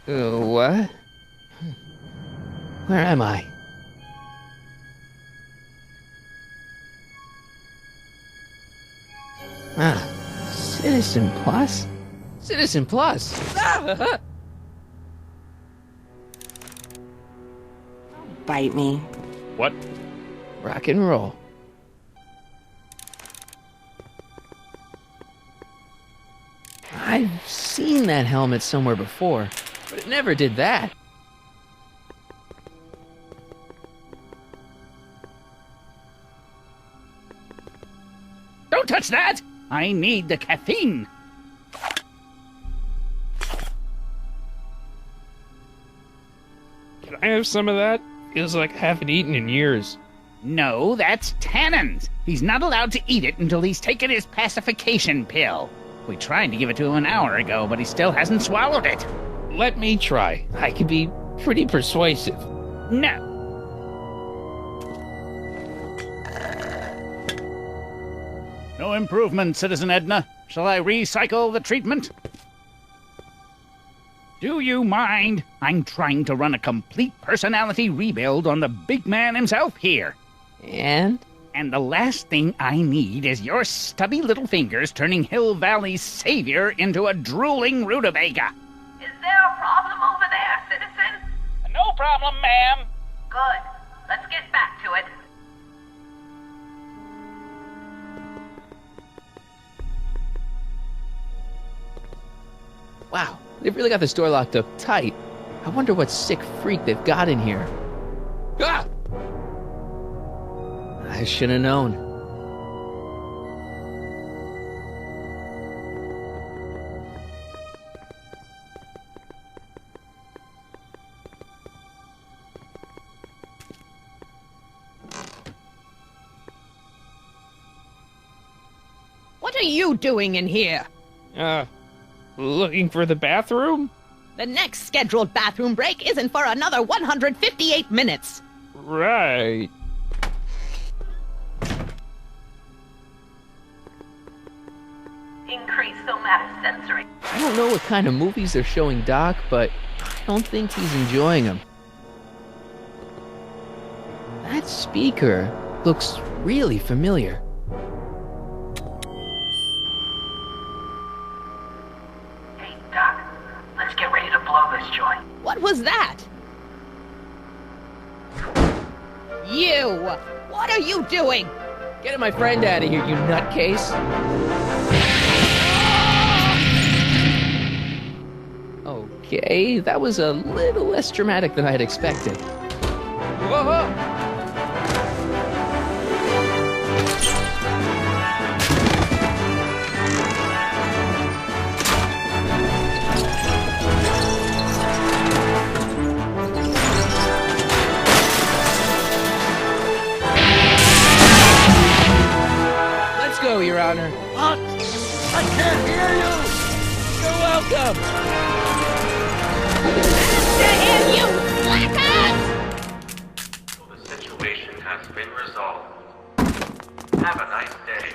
What? Where am I? Ah, Citizen Plus? Citizen Plus! Ah! Bite me. What? Rock and roll. I've seen that helmet somewhere before, but it never did that. Don't touch that! I need the caffeine! Can I have some of that? Feels like I haven't eaten in years. No, that's Tannen's. He's not allowed to eat it until he's taken his pacification pill. We tried to give it to him an hour ago, but he still hasn't swallowed it. Let me try. I can be pretty persuasive. No. No improvement, Citizen Edna. Shall I recycle the treatment? Do you mind? I'm trying to run a complete personality rebuild on the big man himself here. And? And the last thing I need is your stubby little fingers turning Hill Valley's savior into a drooling rutabaga. Is there a problem over there, citizen? No problem, ma'am. Good. Let's get back to it. Wow, they've really got this door locked up tight. I wonder what sick freak they've got in here. Ah! I should have known. What are you doing in here? Looking for the bathroom? The next scheduled bathroom break isn't for another 158 minutes. Right. Increase somatosensory. I don't know what kind of movies they're showing Doc, but I don't think he's enjoying them. That speaker looks really familiar. Hey, Doc. Let's get ready to blow this joint. What was that? You! What are you doing? Get my friend out of here, you nutcase! Okay, that was a little less dramatic than I had expected. Whoa! Let's go, Your Honor. What? I can't hear you! You're welcome! After him, you slackers! The situation has been resolved. Have a nice day.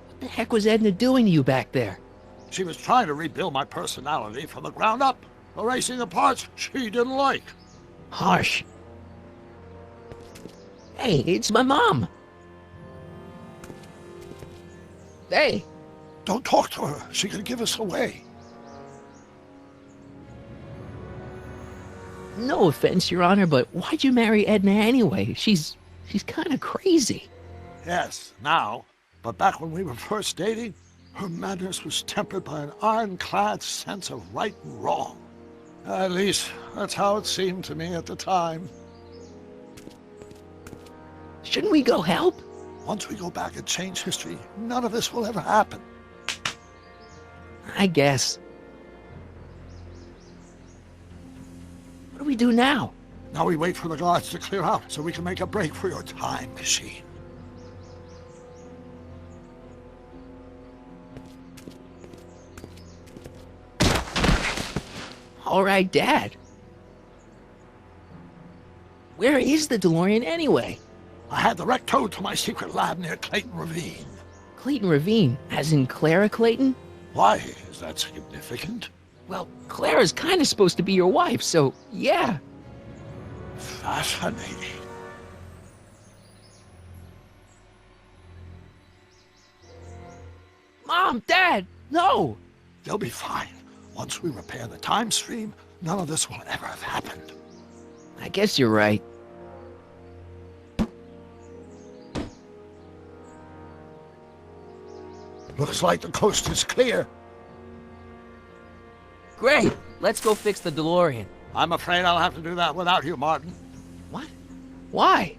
What the heck was Edna doing to you back there? She was trying to rebuild my personality from the ground up, erasing the parts she didn't like. Harsh. Hey, it's my mom. Hey. Don't talk to her. She could give us away. No offense, Your Honor, but why'd you marry Edna anyway? She's kind of crazy. Yes, now. But back when we were first dating, her madness was tempered by an ironclad sense of right and wrong. At least, that's how it seemed to me at the time. Shouldn't we go help? Once we go back and change history, none of this will ever happen. I guess. What do we do now? Now we wait for the guards to clear out so we can make a break for your time machine. All right, Dad. Where is the DeLorean anyway? I had the wreck towed to my secret lab near Clayton Ravine. Clayton Ravine, as in Clara Clayton? Why is that significant? Well, Clara's kind of supposed to be your wife, so yeah. Fascinating. Mom, Dad, no! They'll be fine. Once we repair the time stream, none of this will ever have happened. I guess you're right. Looks like the coast is clear. Great, let's go fix the DeLorean. I'm afraid I'll have to do that without you, Martin. What? Why?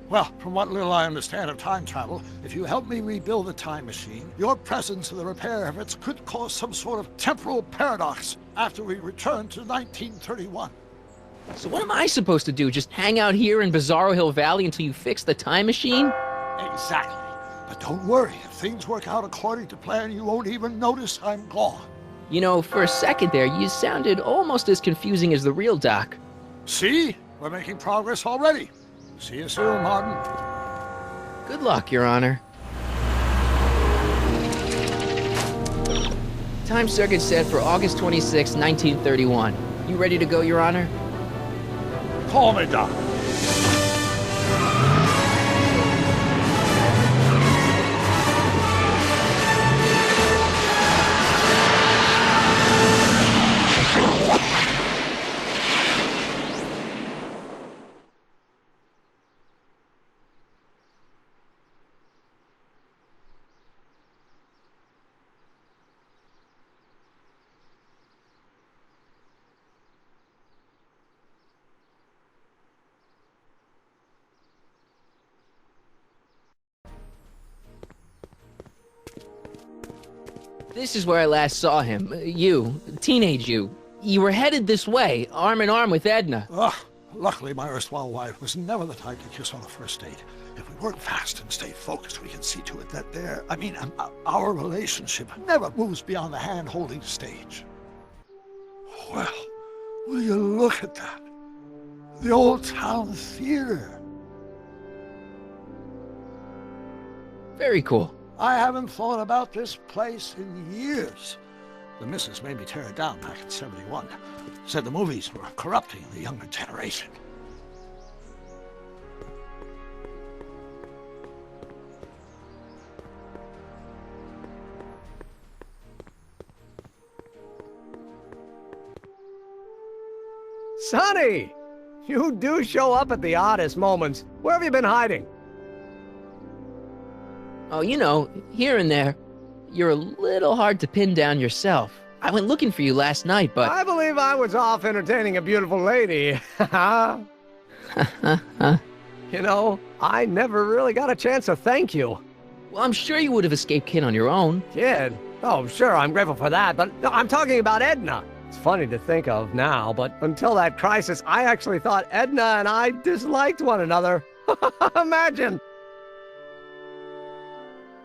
Well, from what little I understand of time travel, if you help me rebuild the time machine, your presence in the repair efforts could cause some sort of temporal paradox after we return to 1931. So what am I supposed to do? Just hang out here in Bizarro Hill Valley until you fix the time machine? Exactly. But don't worry, if things work out according to plan, you won't even notice I'm gone. You know, for a second there, you sounded almost as confusing as the real Doc. See? We're making progress already. See you soon, Martin. Good luck, Your Honor. Time circuit set for August 26, 1931. You ready to go, Your Honor? Call me, Doc. This is where I last saw him. You, teenage you. You were headed this way, arm in arm with Edna. Ugh. Luckily, my erstwhile wife was never the type to kiss on the first date. If we work fast and stay focused, we can see to it that our relationship never moves beyond the hand-holding stage. Well, will you look at that? The old town theater. Very cool. I haven't thought about this place in years. The missus made me tear it down back in '71. Said the movies were corrupting the younger generation. Sonny! You do show up at the oddest moments. Where have you been hiding? Oh, you know, here and there. You're a little hard to pin down yourself. I went looking for you last night, but... I believe I was off entertaining a beautiful lady. You know, I never really got a chance to thank you. Well, I'm sure you would have escaped Kid on your own. Kid? Oh, sure, I'm grateful for that, but no, I'm talking about Edna. It's funny to think of now, but until that crisis, I actually thought Edna and I disliked one another. Imagine!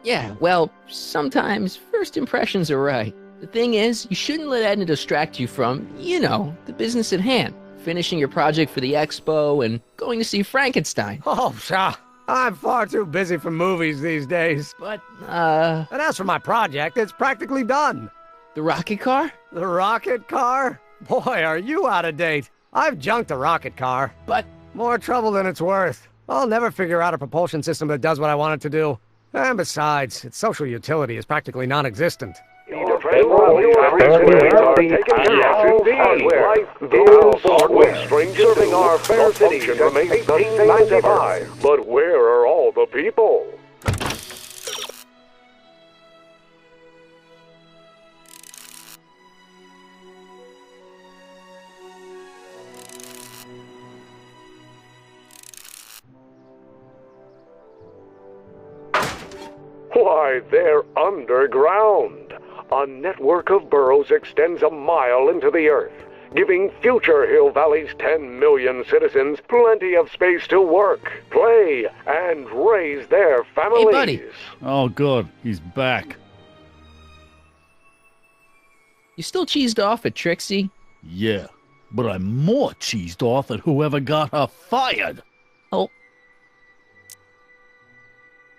Yeah, well, sometimes first impressions are right. The thing is, you shouldn't let Edna distract you from, you know, the business at hand. Finishing your project for the expo and going to see Frankenstein. Oh, pshaw. I'm far too busy for movies these days. But, And as for my project, it's practically done. the rocket car? The rocket car? Boy, are you out of date. I've junked a rocket car. But... More trouble than it's worth. I'll never figure out a propulsion system that does what I want it to do. And besides, its social utility is practically non-existent. Serving our fair city since 1895. But where are all the people? Why, they're underground. A network of burrows extends a mile into the earth, giving future Hill Valley's 10 million citizens plenty of space to work, play, and raise their families. Hey, buddy. Oh, good. He's back. You still cheesed off at Trixie? Yeah, but I'm more cheesed off at whoever got her fired. Oh.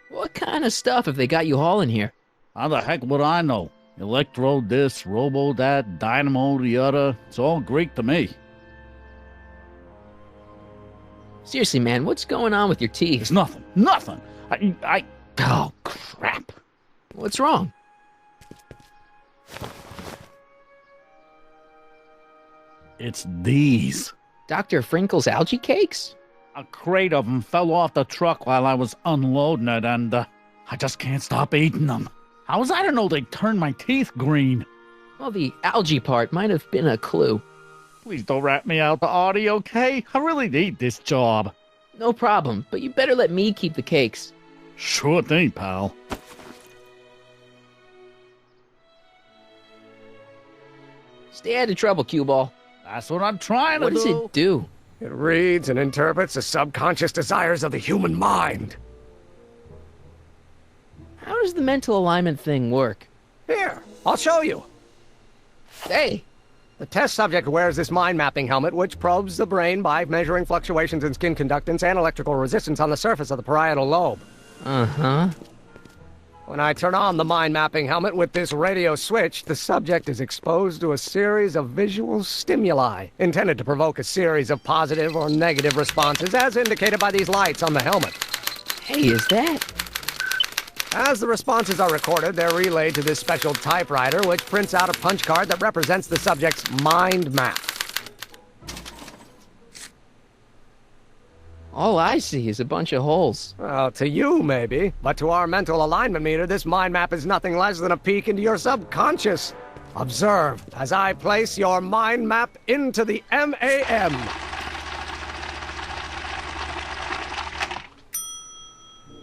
What kind of stuff have they got you hauling here? How the heck would I know? Electro this, robo that, dynamo the other. It's all Greek to me. Seriously, man, what's going on with your teeth? It's nothing. Nothing. Oh, crap. What's wrong? It's these. Dr. Frinkle's algae cakes? A crate of them fell off the truck while I was unloading it, and I just can't stop eating them. How was I to know they'd turn my teeth green? Well, the algae part might have been a clue. Please don't rat me out, Artie, okay? I really need this job. No problem, but you better let me keep the cakes. Sure thing, pal. Stay out of trouble, cue ball. That's what I'm trying to do. What does it do? It reads and interprets the subconscious desires of the human mind. How does the mental alignment thing work? Here, I'll show you. Hey! The test subject wears this mind mapping helmet, which probes the brain by measuring fluctuations in skin conductance and electrical resistance on the surface of the parietal lobe. Uh-huh. When I turn on the mind mapping helmet with this radio switch, the subject is exposed to a series of visual stimuli intended to provoke a series of positive or negative responses, as indicated by these lights on the helmet. Hey, is that? As the responses are recorded, they're relayed to this special typewriter, which prints out a punch card that represents the subject's mind map. All I see is a bunch of holes. Well, to you, maybe. But to our mental alignment meter, this mind map is nothing less than a peek into your subconscious. Observe as I place your mind map into the MAM.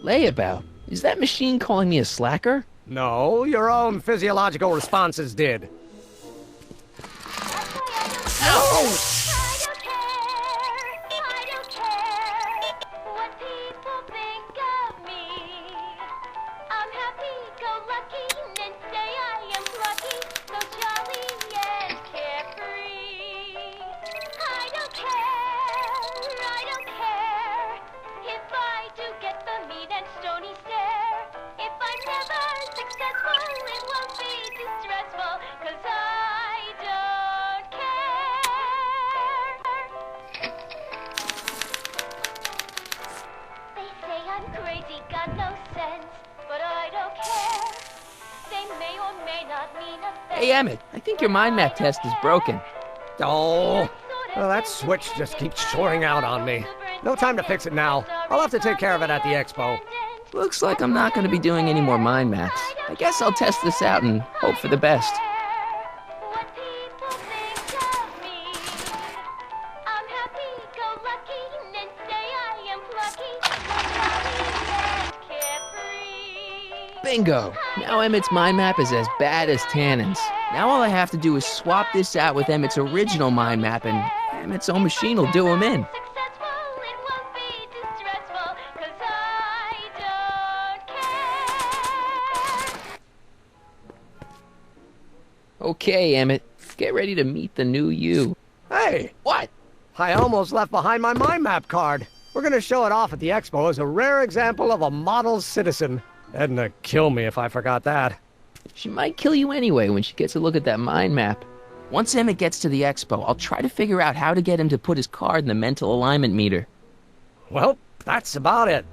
Layabout? Is that machine calling me a slacker? No, your own physiological responses did. No! Hey, Emmett, I think your mind map test is broken. Oh, well, that switch just keeps shorting out on me. No time to fix it now. I'll have to take care of it at the expo. Looks like I'm not going to be doing any more mind maps. I guess I'll test this out and hope for the best. Bingo! Now Emmett's mind map is as bad as Tannen's. Now all I have to do is swap this out with Emmett's original mind map and Emmett's own machine will do him in. Okay, Emmett. Get ready to meet the new you. Hey! What? I almost left behind my mind map card. We're gonna show it off at the expo as a rare example of a model citizen. Edna kill me if I forgot that. She might kill you anyway when she gets a look at that mind map. Once Emmett gets to the expo, I'll try to figure out how to get him to put his card in the mental alignment meter. Well, that's about it.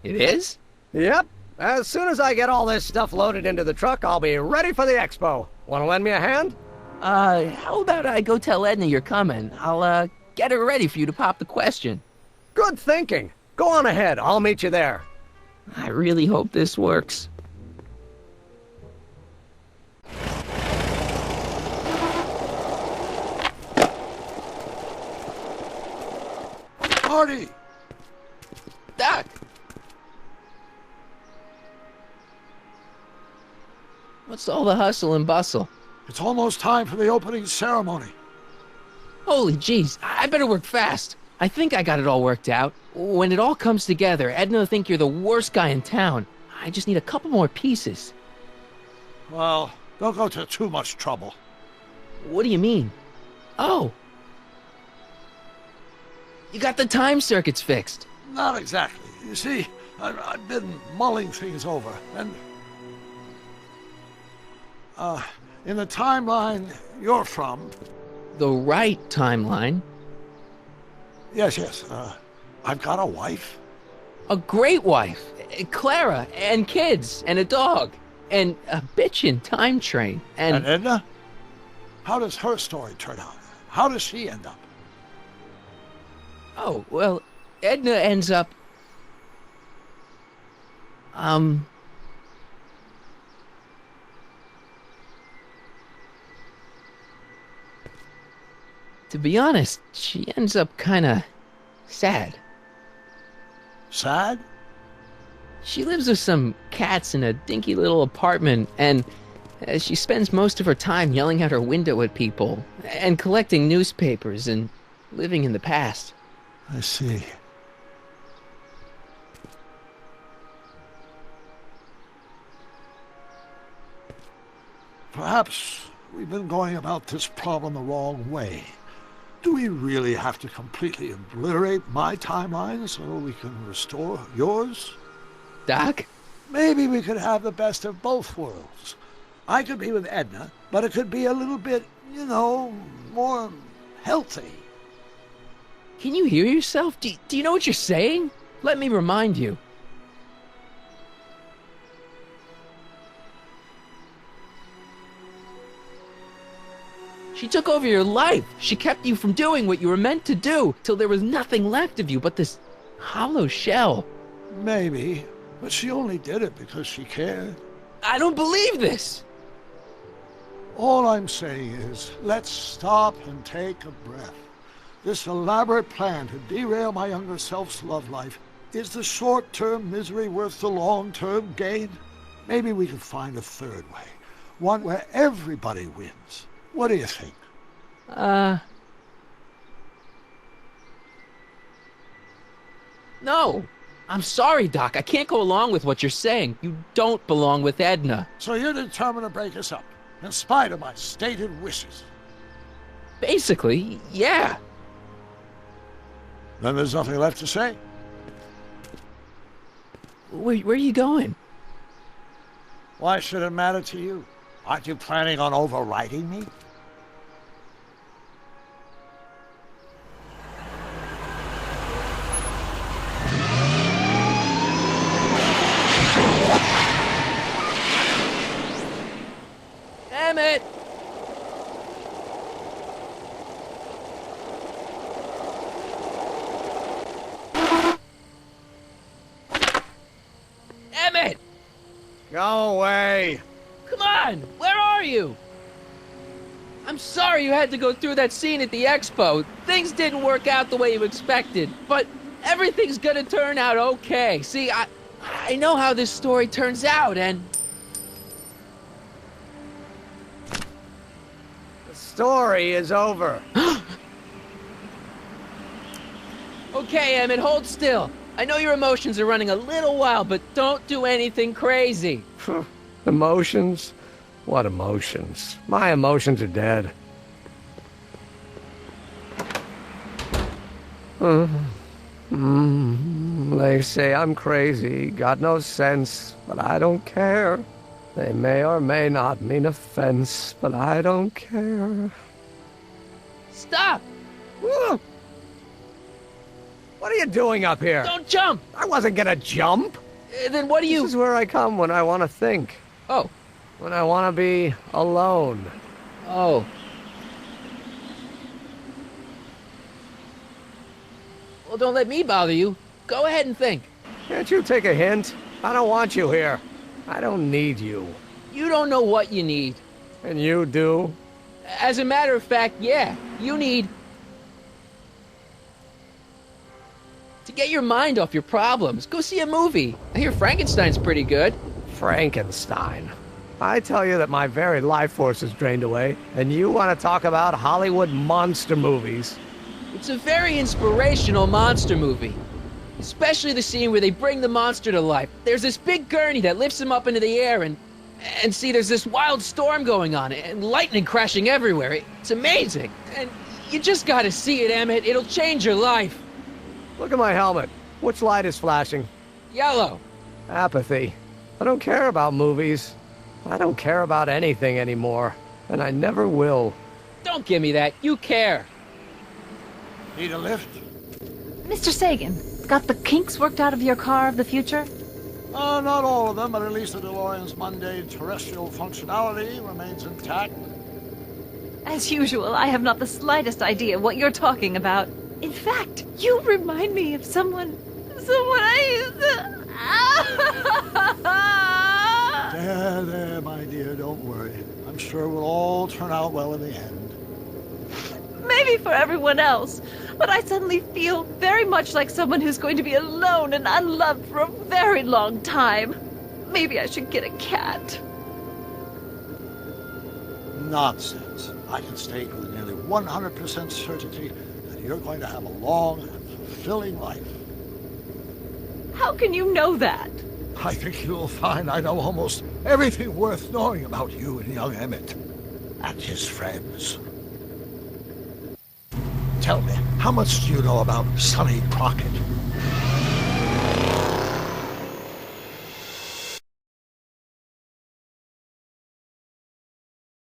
It is? Yep. As soon as I get all this stuff loaded into the truck, I'll be ready for the expo. Want to lend me a hand? How about I go tell Edna you're coming? I'll, get her ready for you to pop the question. Good thinking. Go on ahead. I'll meet you there. I really hope this works. Artie! Doc! What's all the hustle and bustle? It's almost time for the opening ceremony. Holy jeez, I better work fast. I think I got it all worked out. When it all comes together, Edna will think you're the worst guy in town. I just need a couple more pieces. Well, don't go to too much trouble. What do you mean? Oh, You got the time circuits fixed. Not exactly. You see, I've been mulling things over, and in the timeline you're from... The right timeline? Yes, I've got a wife. A great wife. Clara, and kids, and a dog, and a bitchin' time train, And Edna? How does her story turn out? How does she end up? Oh, well, Edna ends up... To be honest, she ends up kinda sad. Sad? She lives with some cats in a dinky little apartment, and she spends most of her time yelling out her window at people, and collecting newspapers, and living in the past. I see. Perhaps we've been going about this problem the wrong way. Do we really have to completely obliterate my timeline so we can restore yours? Doc? Maybe we could have the best of both worlds. I could be with Edna, but it could be a little bit, more healthy. Can you hear yourself? Do you know what you're saying? Let me remind you. She took over your life. She kept you from doing what you were meant to do, till there was nothing left of you but this hollow shell. Maybe, but she only did it because she cared. I don't believe this! All I'm saying is, let's stop and take a breath. This elaborate plan to derail my younger self's love life, is the short-term misery worth the long-term gain? Maybe we can find a third way, one where everybody wins. What do you think? No. I'm sorry, Doc. I can't go along with what you're saying. You don't belong with Edna. So you're determined to break us up, in spite of my stated wishes? Basically, yeah. Then there's nothing left to say? Where are you going? Why should it matter to you? Aren't you planning on overriding me? Damn it! Damn it! Go away. Come on! Where are you? I'm sorry you had to go through that scene at the expo. Things didn't work out the way you expected, but everything's gonna turn out okay. See, I know how this story turns out, and... The story is over. Okay, Emmett, hold still. I know your emotions are running a little wild, but don't do anything crazy. Emotions? What emotions? My emotions are dead. They say I'm crazy, got no sense, but I don't care. They may or may not mean offense, but I don't care. Stop! What are you doing up here? Don't jump! I wasn't gonna jump. Then what do you... This is where I come when I want to think. Oh. When I want to be alone. Oh. Well, don't let me bother you. Go ahead and think. Can't you take a hint? I don't want you here. I don't need you. You don't know what you need. And you do? As a matter of fact, yeah. You need... to get your mind off your problems. Go see a movie. I hear Frankenstein's pretty good. Frankenstein. I tell you that my very life force is drained away, and you want to talk about Hollywood monster movies. It's a very inspirational monster movie. Especially the scene where they bring the monster to life. There's this big gurney that lifts him up into the air, and see, there's this wild storm going on, and lightning crashing everywhere. It's amazing. And you just gotta see it, Emmett. It'll change your life. Look at my helmet. Which light is flashing? Yellow. Apathy. I don't care about movies. I don't care about anything anymore. And I never will. Don't give me that. You care. Need a lift? Mr. Sagan, got the kinks worked out of your car of the future? Not all of them, but at least the DeLorean's mundane terrestrial functionality remains intact. As usual, I have not the slightest idea what you're talking about. In fact, you remind me of someone I used to... There, my dear, don't worry. I'm sure we'll all turn out well in the end. Maybe for everyone else, but I suddenly feel very much like someone who's going to be alone and unloved for a very long time. Maybe I should get a cat. Nonsense. I can state with nearly 100% certainty that you're going to have a long and fulfilling life. How can you know that? I think you'll find I know almost everything worth knowing about you and young Emmett and his friends. Tell me, how much do you know about Sonny Crockett?